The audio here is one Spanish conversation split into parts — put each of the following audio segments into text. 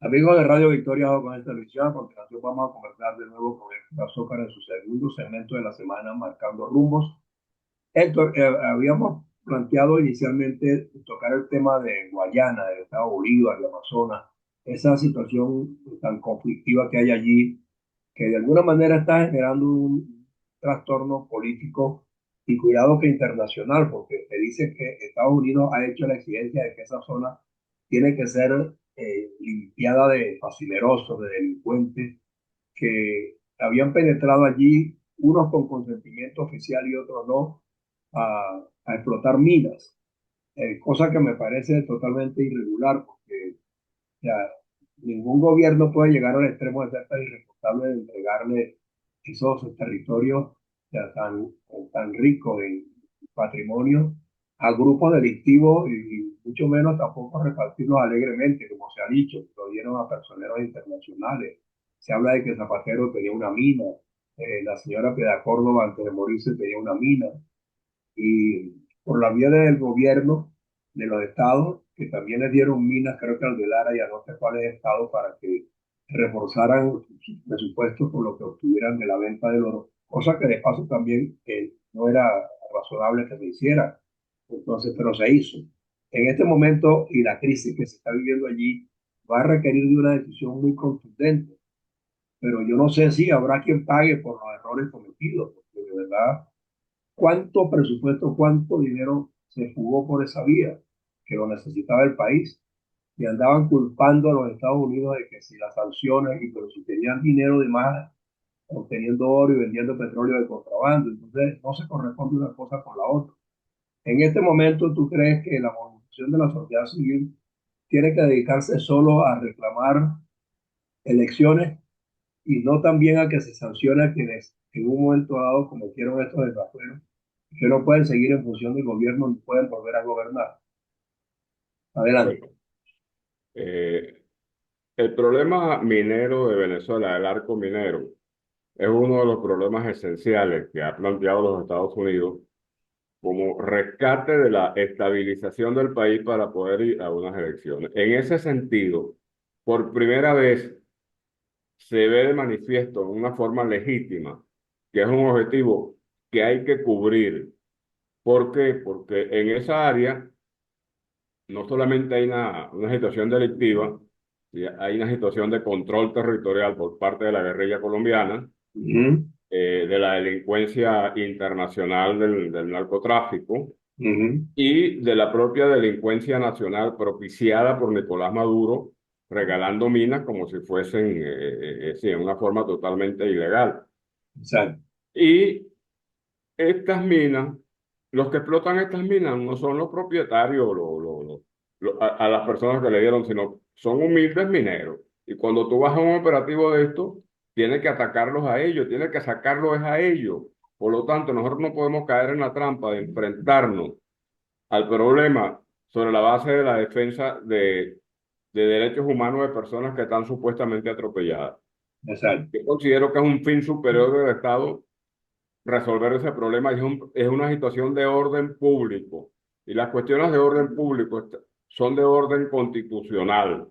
Amigos de Radio Victoria o con esta televisión, a continuación vamos a conversar de nuevo con Héctor Azócar en su segundo segmento de la semana Marcando Rumbos. Héctor, habíamos planteado inicialmente tocar el tema de Guayana, del estado Bolívar, de Amazonas, esa situación tan conflictiva que hay allí, que de alguna manera está generando un trastorno político y cuidado que internacional, porque se dice que Estados Unidos ha hecho la exigencia de que esa zona tiene que ser limpiada de facinerosos, de delincuentes que habían penetrado allí, unos con consentimiento oficial y otros no, a explotar minas, cosa que me parece totalmente irregular, porque ya, ningún gobierno puede llegar al extremo de ser tan irresponsable de entregarle esos territorios ya tan ricos en patrimonio a grupos delictivos y mucho menos tampoco repartirlos alegremente, como se ha dicho, lo dieron a personeros internacionales. Se habla de que Zapatero tenía una mina, la señora Piedad Córdoba antes de morirse tenía una mina, y por la vía del gobierno de los estados, que también les dieron minas, creo que al de Lara y a no sé cuáles estados, para que reforzaran sus presupuestos por lo que obtuvieran de la venta del oro, cosa que de paso también no era razonable que se hiciera. Entonces, pero se hizo. En este momento y la crisis que se está viviendo allí va a requerir de una decisión muy contundente, pero yo no sé si habrá quien pague por los errores cometidos, porque de verdad cuánto presupuesto, cuánto dinero se fugó por esa vía, que lo necesitaba el país, y andaban culpando a los Estados Unidos de que si las sanciones, y pero si tenían dinero de más, obteniendo oro y vendiendo petróleo de contrabando, entonces no se corresponde una cosa con la otra. En este momento, ¿tú crees que la movilización de la sociedad civil tiene que dedicarse solo a reclamar elecciones y no también a que se sancione a quienes en un momento dado cometieron estos desafíos, que no pueden seguir en función del gobierno ni pueden volver a gobernar? Adelante. Bueno, eh, el problema minero de Venezuela, el arco minero, es uno de los problemas esenciales que ha planteado los Estados Unidos como rescate de la estabilización del país para poder ir a unas elecciones. En ese sentido, por primera vez se ve de manifiesto en una forma legítima que es un objetivo que hay que cubrir. ¿Por qué? Porque en esa área no solamente hay una situación delictiva, y hay una situación de control territorial por parte de la guerrilla colombiana, Ujú, de la delincuencia internacional del narcotráfico ujú. y de la propia delincuencia nacional propiciada por Nicolás Maduro, regalando minas como si fuesen, sí, en una forma totalmente ilegal. Exacto. Y estas minas, los que explotan estas minas no son los propietarios, a las personas que le dieron, sino son humildes mineros. Y cuando tú vas a un operativo de esto, tienes que atacarlos a ellos, tienes que sacarlos a ellos. Por lo tanto, nosotros no podemos caer en la trampa de enfrentarnos al problema sobre la base de la defensa de derechos humanos de personas que están supuestamente atropelladas. Exacto. Yo considero que es un fin superior del Estado resolver ese problema. Es una situación de orden público. Y las cuestiones de orden público son de orden constitucional,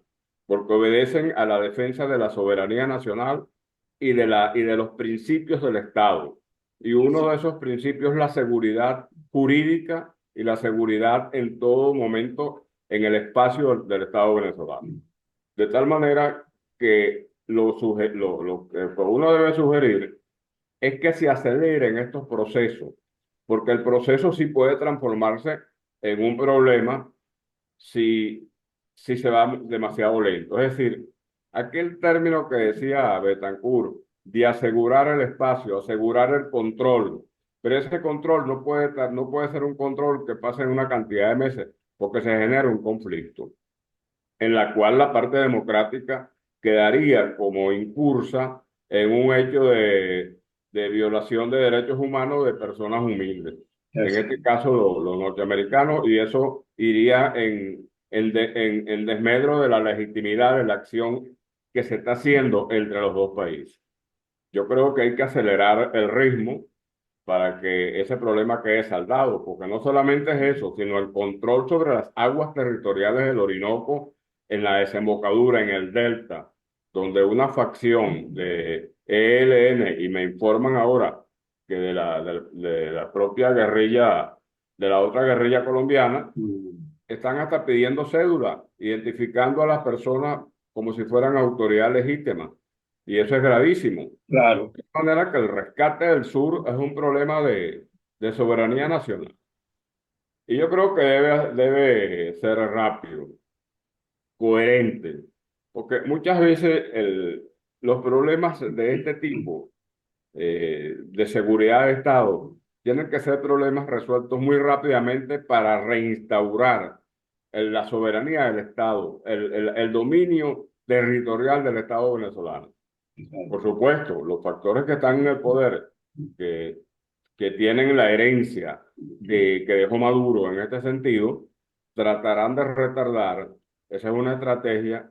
porque obedecen a la defensa de la soberanía nacional y de los principios del Estado. Y uno de esos principios es la seguridad jurídica y la seguridad en todo momento en el espacio del Estado venezolano. De tal manera que lo que uno debe sugerir es que se aceleren estos procesos, porque el proceso sí puede transformarse en un problema si, si se va demasiado lento. Es decir, aquel término que decía Betancourt de asegurar el espacio, asegurar el control, pero ese control no puede ser un control que pase en una cantidad de meses, porque se genera un conflicto en la cual la parte democrática quedaría como incursa en un hecho de violación de derechos humanos de personas humildes. En este Exacto. caso, los norteamericanos, y eso iría en desmedro de la legitimidad de la acción que se está haciendo entre los dos países. Yo creo que hay que acelerar el ritmo para que ese problema quede saldado, porque no solamente es eso, sino el control sobre las aguas territoriales del Orinoco en la desembocadura, en el delta, donde una facción de ELN, y me informan ahora que de la propia guerrilla, de la otra guerrilla colombiana, Mm, están hasta pidiendo cédula, identificando a las personas como si fueran autoridad legítima. Y eso es gravísimo. claro, De manera que el rescate del sur es un problema de soberanía nacional. Y yo creo que debe ser rápido, coherente, porque muchas veces los problemas de este tipo de seguridad de Estado tienen que ser problemas resueltos muy rápidamente para reinstaurar la soberanía del Estado, el dominio territorial del Estado venezolano. Por supuesto, los factores que están en el poder, que, que tienen la herencia que dejó Maduro en este sentido, tratarán de retardar. Esa es una estrategia.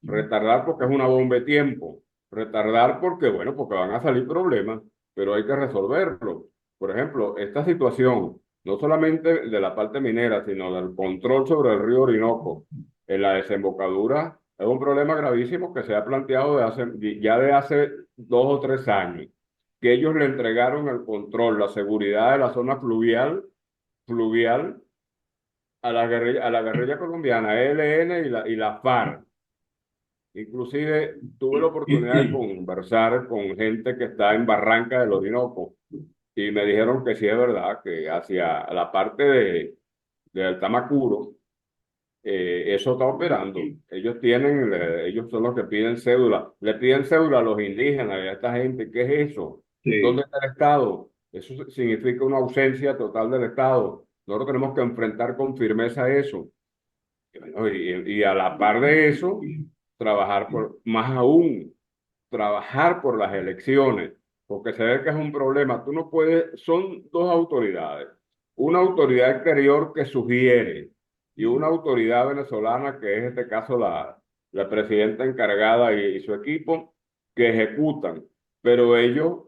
Retardar porque es una bomba de tiempo. Retardar porque, bueno, porque van a salir problemas, pero hay que resolverlo. Por ejemplo, esta situación, no solamente de la parte minera, sino del control sobre el río Orinoco en la desembocadura, es un problema gravísimo que se ha planteado ya de hace 2 o 3 años, que ellos le entregaron el control, la seguridad de la zona fluvial a la guerrilla colombiana, ELN y la FARC. Inclusive tuve la oportunidad de conversar con gente que está en Barranca del Orinoco y me dijeron que sí es verdad, que hacia la parte de Altamacuro, eso está operando. Ellos son los que piden cédula. Le piden cédula a los indígenas y a esta gente. ¿Qué es eso? ¿Dónde sí. está el Estado? Eso significa una ausencia total del Estado. Nosotros tenemos que enfrentar con firmeza eso. Y a la par de eso, más aún, trabajar por las elecciones, porque se ve que es un problema. Tú no puedes, son dos autoridades, una autoridad exterior que sugiere y una autoridad venezolana, que es en este caso la presidenta encargada y su equipo, que ejecutan, pero ellos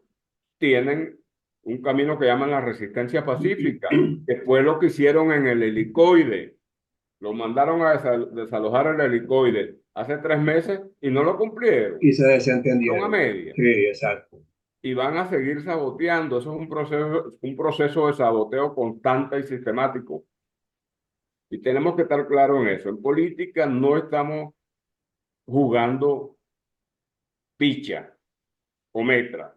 tienen un camino que llaman la resistencia pacífica, que fue lo que hicieron en el helicoide. Lo mandaron a desalojar el helicoide hace 3 meses y no lo cumplieron. Y se Son a desentendieron. media. Sí, exacto. Y van a seguir saboteando. Eso es un proceso de saboteo constante y sistemático. Y tenemos que estar claros en eso. En política no estamos jugando picha o metra.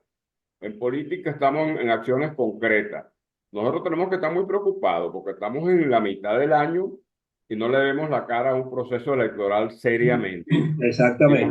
En política estamos en acciones concretas. Nosotros tenemos que estar muy preocupados porque estamos en la mitad del año y no le vemos la cara a un proceso electoral seriamente. Y Exactamente.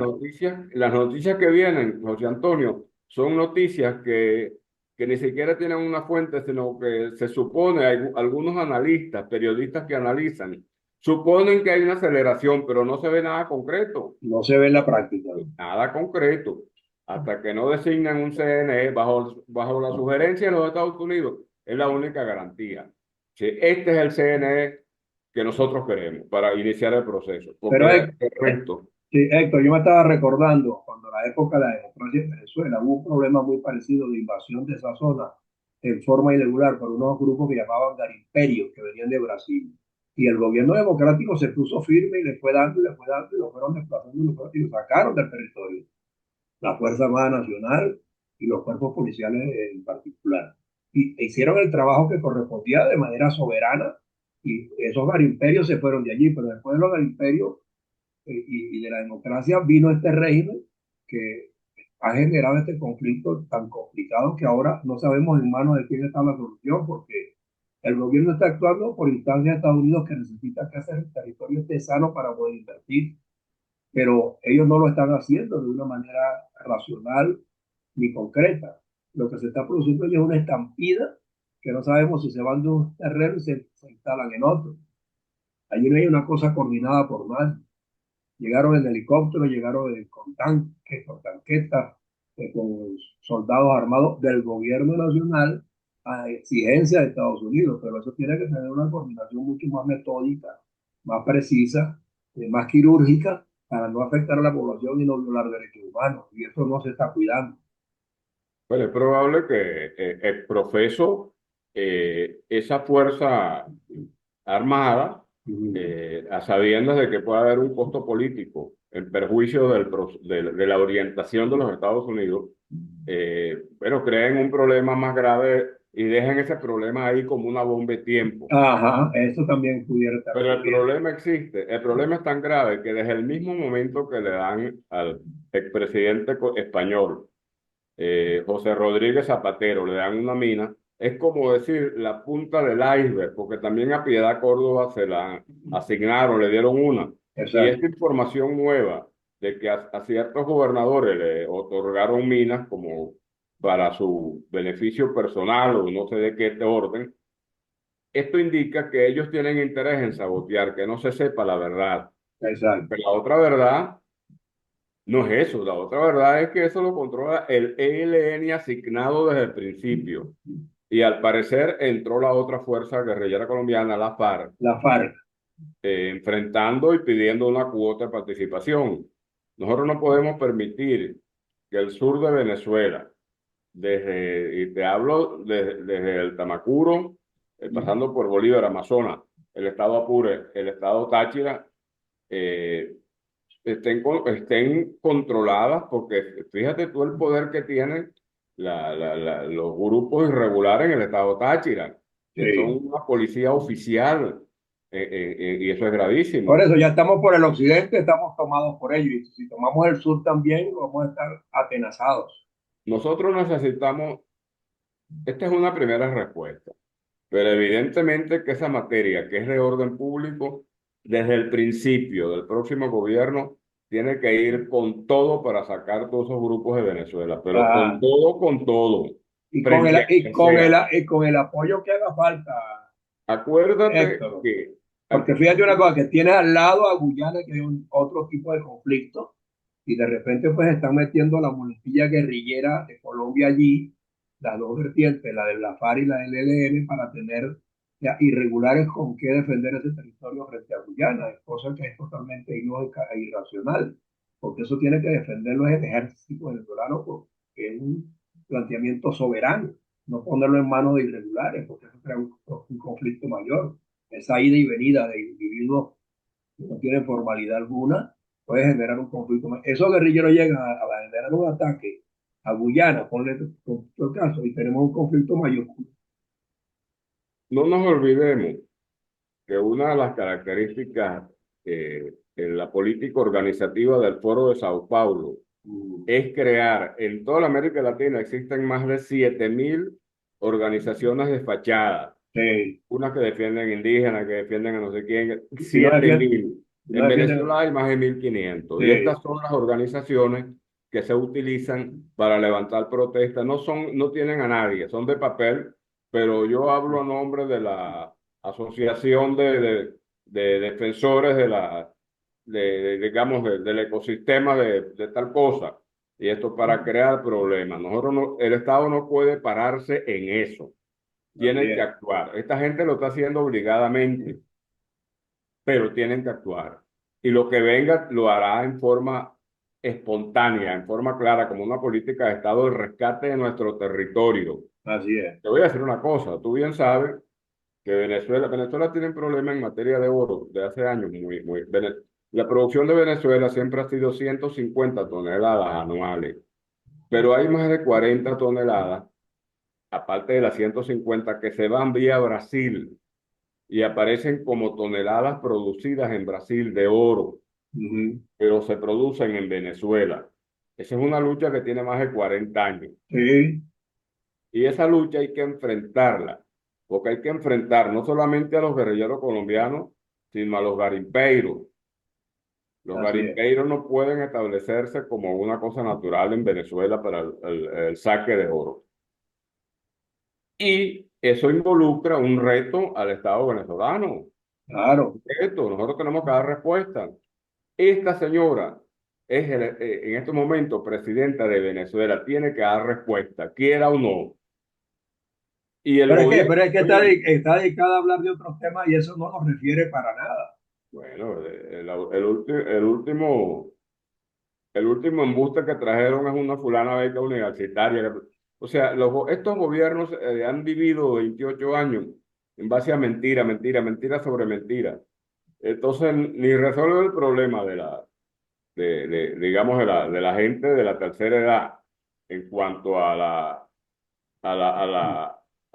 las noticias que vienen, José Antonio, son noticias que ni siquiera tienen una fuente, sino que se supone, hay algunos analistas, periodistas que analizan, suponen que hay una aceleración, pero no se ve nada concreto, No se ve en la práctica. nada concreto, hasta que no designan un CNE bajo la sugerencia de los Estados Unidos, es la única garantía. Sí, este es el CNE que nosotros queremos para iniciar el proceso, Pero porque el resto. sí, Héctor, yo me estaba recordando cuando la época de la democracia en Venezuela hubo un problema muy parecido de invasión de esa zona en forma irregular por unos grupos que llamaban garimperios que venían de Brasil. Y el gobierno democrático se puso firme y le fue dando y le fue dando y lo fueron desplazando y lo sacaron del territorio. La Fuerza Armada Nacional y los cuerpos policiales en particular. Y hicieron el trabajo que correspondía de manera soberana y esos garimperios se fueron de allí, pero después de los garimperios y de la democracia vino este régimen que ha generado este conflicto tan complicado que ahora no sabemos en manos de quién está la solución, porque el gobierno está actuando por instancia de Estados Unidos que necesita que ese territorio esté sano para poder invertir, pero ellos no lo están haciendo de una manera racional ni concreta. Lo que se está produciendo es una estampida que no sabemos si se van de un terreno y se instalan en otro. Allí no hay una cosa coordinada por nadie. Llegaron en helicóptero, llegaron con tanques, con tanquetas, con soldados armados del gobierno nacional a exigencia de Estados Unidos, pero eso tiene que tener una coordinación mucho más metódica, más precisa, más quirúrgica, para no afectar a la población y no violar derechos humanos. Y eso no se está cuidando. Bueno, es probable que el profeso, esa fuerza armada, Ujú. a sabiendas de que puede haber un costo político en perjuicio de la orientación de los Estados Unidos, pero creen un problema más grave y dejan ese problema ahí como una bomba de tiempo. Ajá, eso también pudiera estar Pero el ocurriendo. problema existe. El problema es tan grave que desde el mismo momento que le dan al expresidente español, José Rodríguez Zapatero, le dan una mina, es como decir la punta del iceberg, porque también a Piedad Córdoba se la asignaron, le dieron una. Y esta Exacto, información nueva de que a ciertos gobernadores le otorgaron minas como para su beneficio personal o no sé de qué orden, esto indica que ellos tienen interés en sabotear, que no se sepa la verdad. exacto. Pero la otra verdad no es eso, la otra verdad es que eso lo controla el ELN asignado desde el principio. Y al parecer entró la otra fuerza guerrillera colombiana, la FARC, La FARC. enfrentando y pidiendo una cuota de participación. Nosotros no podemos permitir que el sur de Venezuela, y te hablo desde el Tamacuro, pasando por Bolívar, Amazonas, el estado Apure, el estado Táchira, eh, estén controladas, porque fíjate tú el poder que tienen los grupos irregulares en el estado Táchira, que son Sí. una policía oficial, y eso es Por gravísimo. eso ya estamos por el occidente, estamos tomados por ellos. Y si tomamos el sur también, vamos a estar atenazados. Nosotros necesitamos, esta es una primera respuesta, pero evidentemente que esa materia que es de orden público, desde el principio del próximo gobierno, tiene que ir con todo para sacar todos esos grupos de Venezuela, pero Ah, con todo, y con el, frente a y quien con el, sea. y con el apoyo que haga falta, Acuérdate Héctor. que, Porque fíjate una cosa, que tienes al lado a Guyana, que es otro tipo de conflicto, y de repente pues están metiendo la muletilla guerrillera de Colombia allí, las dos vertientes, la de la FARC y la del ELN, para tener ya irregulares con qué defender ese territorio frente a Guyana, es cosa que es totalmente ilógica e irracional, porque eso tiene que defenderlo es el ejército venezolano, porque es un planteamiento soberano, no ponerlo en manos de irregulares, porque eso crea un conflicto mayor. Esa ida y venida de individuos que no tienen formalidad alguna puede generar un conflicto. Esos guerrilleros llegan a generar un ataque a Guyana, ponle el caso, y tenemos un conflicto mayúsculo. no nos olvidemos que una de las características en la política organizativa del Foro de Sao Paulo es crear, en toda la América Latina existen más de 7.000 organizaciones desfachadas, Sí, unas que defienden indígenas, que defienden a no sé quién, y no siete defienden, mil. no En defienden, Venezuela hay más de 1.500 y sí, estas son las organizaciones que se utilizan para levantar protestas. No tienen a nadie, son de papel, pero yo hablo a nombre de la Asociación de Defensores digamos, del ecosistema de tal cosa. Y esto para crear problemas. El Estado no puede pararse en eso, así tienen que es, actuar. Esta gente lo está haciendo obligadamente, pero tienen que actuar. Y lo que venga lo hará en forma espontánea, en forma clara, como una política de Estado de rescate de nuestro territorio. así es. Te voy a decir una cosa, tú bien sabes que Venezuela tiene un problema en materia de oro de hace años. La producción de Venezuela siempre ha sido 150 toneladas anuales, pero hay más de 40 toneladas, aparte de las 150 que se van vía Brasil y aparecen como toneladas producidas en Brasil de oro, Ujú. pero se producen en Venezuela. Esa es una lucha que tiene más de 40 años. Sí, Y esa lucha hay que enfrentarla, porque hay que enfrentar no solamente a los guerrilleros colombianos, sino a los garimpeiros. Los así es. garimpeiros no pueden establecerse como una cosa natural en Venezuela para el saque de oro. Y eso involucra un reto al Estado venezolano. Claro. Nosotros tenemos que dar respuesta. Esta señora es en este momento presidenta de Venezuela, tiene que dar respuesta, quiera o no. Y el gobierno, Pero es que oye, está dedicada a hablar de otros temas y eso no nos refiere para nada. bueno, el último embuste que trajeron es una fulana beca universitaria. O sea, estos gobiernos han vivido 28 años en base a mentira, mentira, mentira sobre mentira. Entonces, ni resuelve el problema digamos, de la gente de la tercera edad en cuanto a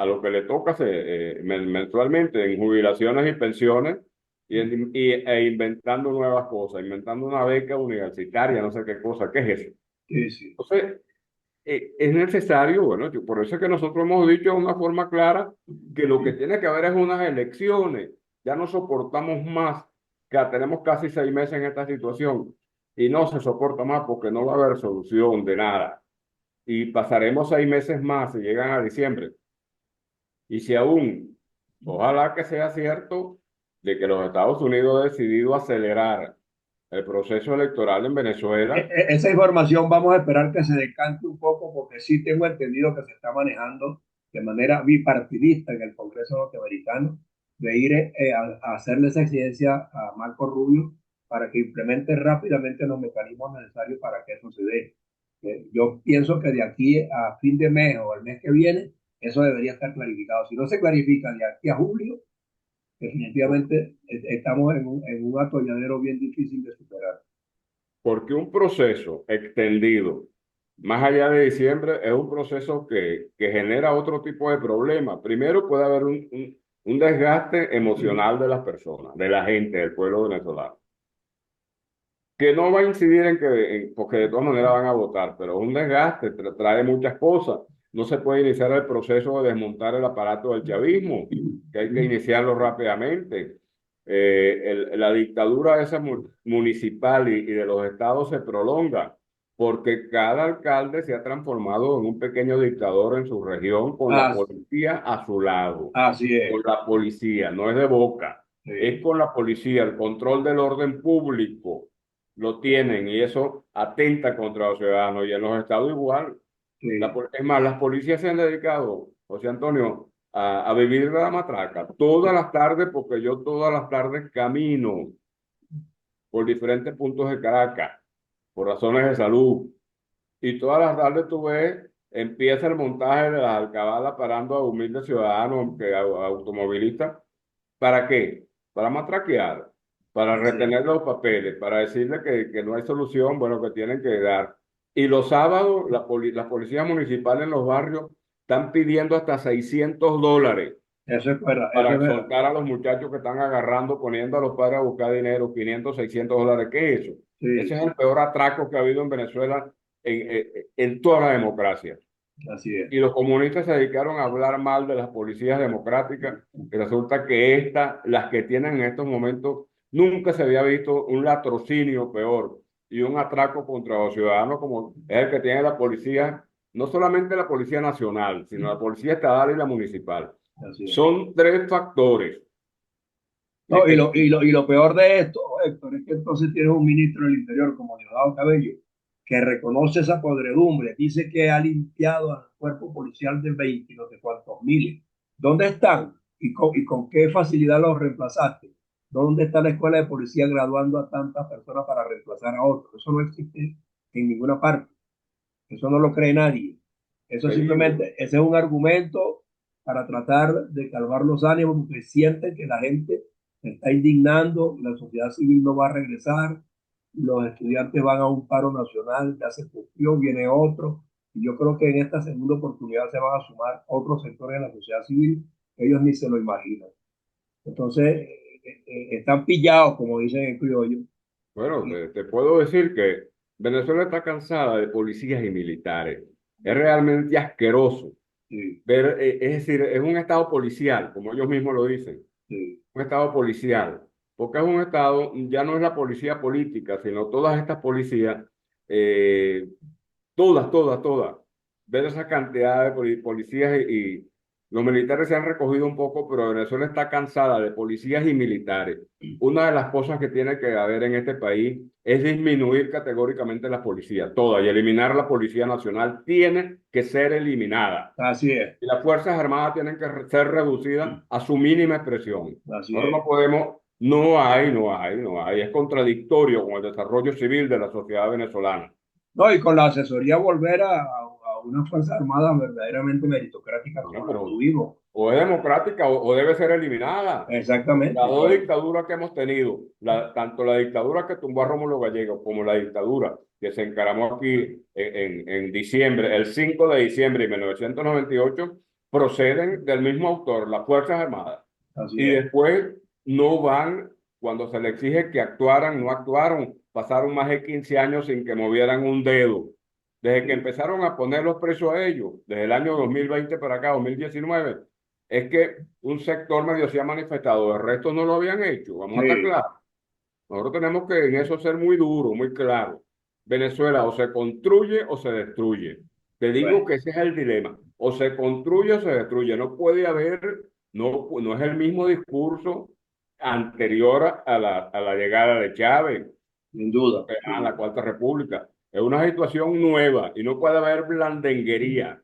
lo que le toca mensualmente en jubilaciones y pensiones e inventando nuevas cosas, inventando una beca universitaria, no sé qué cosa, ¿qué es eso? Sí, sí, Entonces, es necesario, bueno, por eso es que nosotros hemos dicho de una forma clara que lo que tiene que haber es unas elecciones. Ya no soportamos más, que tenemos casi 6 meses en esta situación y no se soporta más porque no va a haber solución de nada. Y pasaremos 6 meses más si llegan a diciembre. Y si aún, ojalá que sea cierto de que los Estados Unidos han decidido acelerar el proceso electoral en Venezuela. Esa información vamos a esperar que se decante un poco porque sí tengo entendido que se está manejando de manera bipartidista en el Congreso norteamericano de ir a hacerle esa exigencia a Marco Rubio para que implemente rápidamente los mecanismos necesarios para que eso se dé. Yo pienso que de aquí a fin de mes o el mes que viene, eso debería estar clarificado. Si no se clarifica de aquí a julio, definitivamente estamos en un atolladero bien difícil de superar. Porque un proceso extendido más allá de diciembre es un proceso que genera otro tipo de problemas. Primero puede haber un desgaste emocional de las personas, de la gente, del pueblo venezolano, que no va a incidir porque de todas maneras van a votar, pero un desgaste trae muchas cosas. No se puede iniciar el proceso de desmontar el aparato del chavismo, que hay que iniciarlo rápidamente. La dictadura esa municipal y de los estados se prolonga, porque cada alcalde se ha transformado en un pequeño dictador en su región con la Ah, policía a su lado. así Con es. la policía, no es de boca, es Sí, con la policía, el control del orden público lo tienen y eso atenta contra los ciudadanos. Y en los estados igual. sí. Es más, las policías se han dedicado, José Antonio, a vivir de la matraca todas las tardes, porque yo todas las tardes camino por diferentes puntos de Caracas, por razones de salud. Y todas las tardes tú ves, empieza el montaje de las alcabalas parando a humildes ciudadanos, a automovilistas. ¿Para qué? Para matraquear, para Así es. retener los papeles, para decirle que no hay solución, bueno, que tienen que dar. Y los sábados, las policías municipales en los barrios están pidiendo hasta $600 Eso es verdad, eso es para verdad. soltar a los muchachos que están agarrando, poniendo a los padres a buscar dinero, 500, $600. ¿Qué es eso? Sí, Ese es el sí, peor atraco que ha habido en Venezuela en toda la democracia. así es. Y los comunistas se dedicaron a hablar mal de las policías democráticas, y resulta que las que tienen en estos momentos, nunca se había visto un latrocinio peor y un atraco contra los ciudadanos como es el que tiene la policía, no solamente la Policía Nacional, sino la Policía Estatal y la Municipal. Así es. Son tres factores No, que y lo peor de esto, Héctor, es que entonces tienes un ministro del Interior como Diosdado Cabello, que reconoce esa podredumbre, dice que ha limpiado al cuerpo policial de 20 y no sé cuántos miles. ¿Dónde están? Y con qué facilidad los reemplazaste? ¿Dónde está la escuela de policía graduando a tantas personas para reemplazar a otros? Eso no existe en ninguna parte. Eso no lo cree nadie. Eso te digo, simplemente, ese es un argumento para tratar de calmar los ánimos, porque sienten que la gente se está indignando, la sociedad civil no va a regresar, los estudiantes van a un paro nacional, ya se cuestión, viene otro, y yo creo que en esta segunda oportunidad se van a sumar otros sectores de la sociedad civil que ellos ni se lo imaginan. Entonces, están pillados, como dicen en criollo. bueno, te puedo decir que Venezuela está cansada de policías y militares. Es realmente asqueroso Sí, ver, es decir, es un estado policial, como ellos mismos lo dicen, sí, un estado policial, porque es un estado, ya no es la policía política, sino todas estas policías, eh, todas, ver esa cantidad de policías y los militares se han recogido un poco, pero Venezuela está cansada de policías y militares. Una de las cosas que tiene que haber en este país es disminuir categóricamente las policías, todas, y eliminar la Policía Nacional tiene que ser eliminada. así es, Y las Fuerzas Armadas tienen que ser reducidas a su mínima expresión. así Nosotros no es. podemos, no hay, es contradictorio con el desarrollo civil de la sociedad venezolana. No, y con la asesoría volver a una Fuerza Armada verdaderamente meritocrática Bueno, como la pero tuvimos. o es democrática o debe ser eliminada. Las Exactamente. dos dictaduras que hemos tenido, tanto la dictadura que tumbó a Rómulo Gallego como la dictadura que se encaramó aquí en diciembre, el 5 de diciembre de 1998, proceden del mismo autor, las Fuerzas Armadas. Así Y es. después no van, cuando se les exige que actuaran, no actuaron, pasaron más de 15 años sin que movieran un dedo. Desde que Sí, empezaron a poner los precios a ellos, desde el año 2020 para acá, 2019, es que un sector medio se ha manifestado, el resto no lo habían hecho, vamos a estar sí, claros. Nosotros tenemos que en eso ser muy duro, muy claro. Venezuela o se construye o se destruye. Te digo bueno, que ese es el dilema. O se construye o se destruye. No puede haber, no es el mismo discurso anterior a la llegada de Chávez, sin duda, a sin la duda. Cuarta República. Es una situación nueva y no puede haber blandenguería.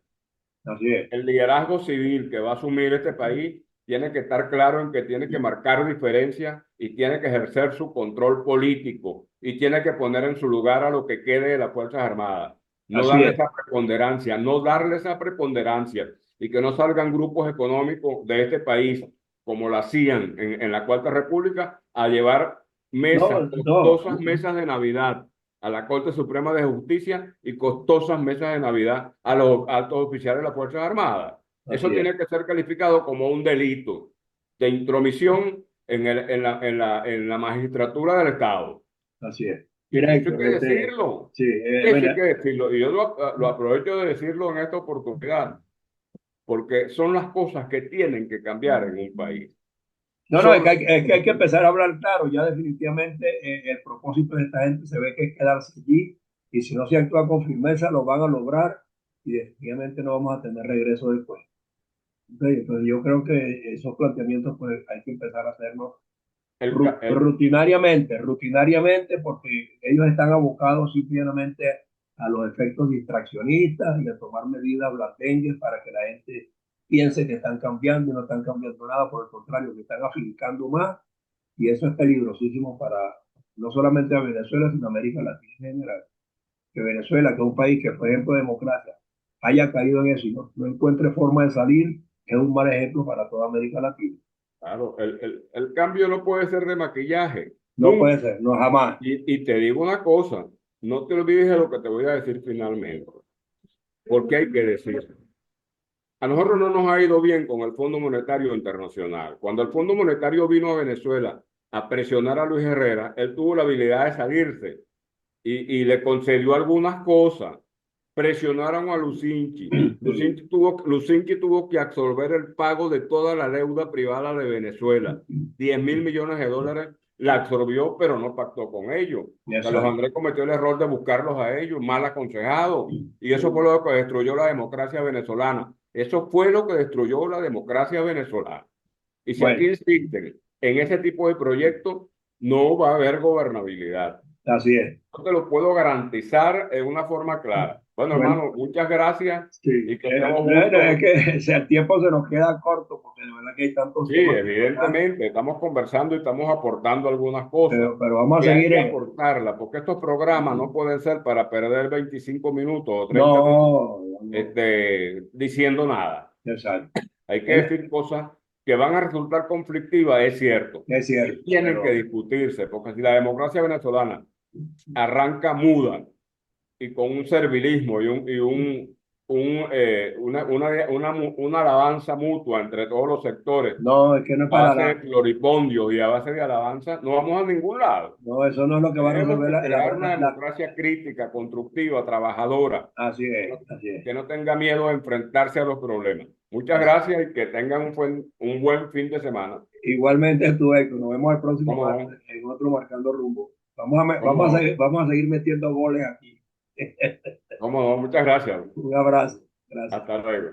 Así es, El liderazgo civil que va a asumir este país tiene que estar claro en que tiene que marcar diferencias y tiene que ejercer su control político y tiene que poner en su lugar a lo que quede de las Fuerzas Armadas. No así darle es, esa preponderancia, no darle esa preponderancia y que no salgan grupos económicos de este país como lo hacían en la Cuarta República a llevar no, mesas, no, costosas mesas de Navidad a la Corte Suprema de Justicia y costosas mesas de Navidad a los altos oficiales de las Fuerzas Armadas. Eso así es, tiene que ser calificado como un delito de intromisión en la magistratura del Estado. así es. Y Mira, eso hay Héctor, que decirlo. sí, Eso hay que mira, decirlo. Y yo lo aprovecho de decirlo en esta oportunidad, porque son las cosas que tienen que cambiar en un país. no, no, Sobre es que hay que empezar a hablar claro, ya definitivamente el propósito de esta gente se ve que es quedarse allí y si no se actúa con firmeza lo van a lograr y definitivamente no vamos a tener regreso después. Entonces yo creo que esos planteamientos pues hay que empezar a hacerlos el, ca- el, rutinariamente, porque ellos están abocados simplemente a los efectos distraccionistas y a tomar medidas blandengues para que la gente piense que están cambiando y no están cambiando nada, por el contrario, que están afincando más, y eso es peligrosísimo para no solamente a Venezuela, sino a América Latina en general. Que Venezuela, que es un país que, por ejemplo, democracia, haya caído en eso y no encuentre forma de salir, es un mal ejemplo para toda América Latina. claro, el cambio no puede ser de maquillaje, No nunca. puede ser, no jamás. Y te digo una cosa, no te olvides de lo que te voy a decir finalmente, porque hay que decir, a nosotros no nos ha ido bien con el Fondo Monetario Internacional. Cuando el Fondo Monetario vino a Venezuela a presionar a Luis Herrera, él tuvo la habilidad de salirse y le concedió algunas cosas. Presionaron a Lucinchi. Sí, Lucinchi tuvo que absorber el pago de toda la deuda privada de Venezuela. 10.000 millones de dólares la absorbió, pero no pactó con ellos. Carlos exacto. Andrés cometió el error de buscarlos a ellos, mal aconsejados. Y eso fue lo que destruyó la democracia venezolana. Eso fue lo que destruyó la democracia venezolana. Y si aquí Bueno, insisten en ese tipo de proyectos, no va a haber gobernabilidad. así es. No te lo puedo garantizar en una forma clara. Bueno, Bueno, hermano, muchas gracias sí. y que estemos No, es juntos. que si el tiempo se nos queda corto, porque de verdad que hay tantos Sí, temas que tocar, evidentemente, estamos conversando y estamos aportando algunas cosas. pero vamos a Y hay seguir que en... aportarlas, porque estos programas no pueden ser para perder 25 minutos o 30 minutos No, no, diciendo nada. exacto. Hay que Es, decir cosas que van a resultar conflictivas, es cierto, es y cierto, tienen que pero discutirse, porque si la democracia venezolana arranca muda y con un servilismo una alabanza mutua entre todos los sectores, no, es que no es a para base de la... floripondio y a base de alabanza, no vamos a ningún lado. No, eso no es lo que va a Tenemos resolver que crear una democracia crítica, constructiva, trabajadora, así es, así es. que no tenga miedo a enfrentarse a los problemas. Muchas Así- gracias y que tengan un buen fin de semana. Igualmente tú, Héctor, nos vemos el próximo ¿Cómo martes no? en otro Marcando Rumbo. ¿Cómo no? Vamos a seguir metiendo goles aquí. ¿Cómo no? Muchas gracias. Un abrazo. Gracias. Hasta luego.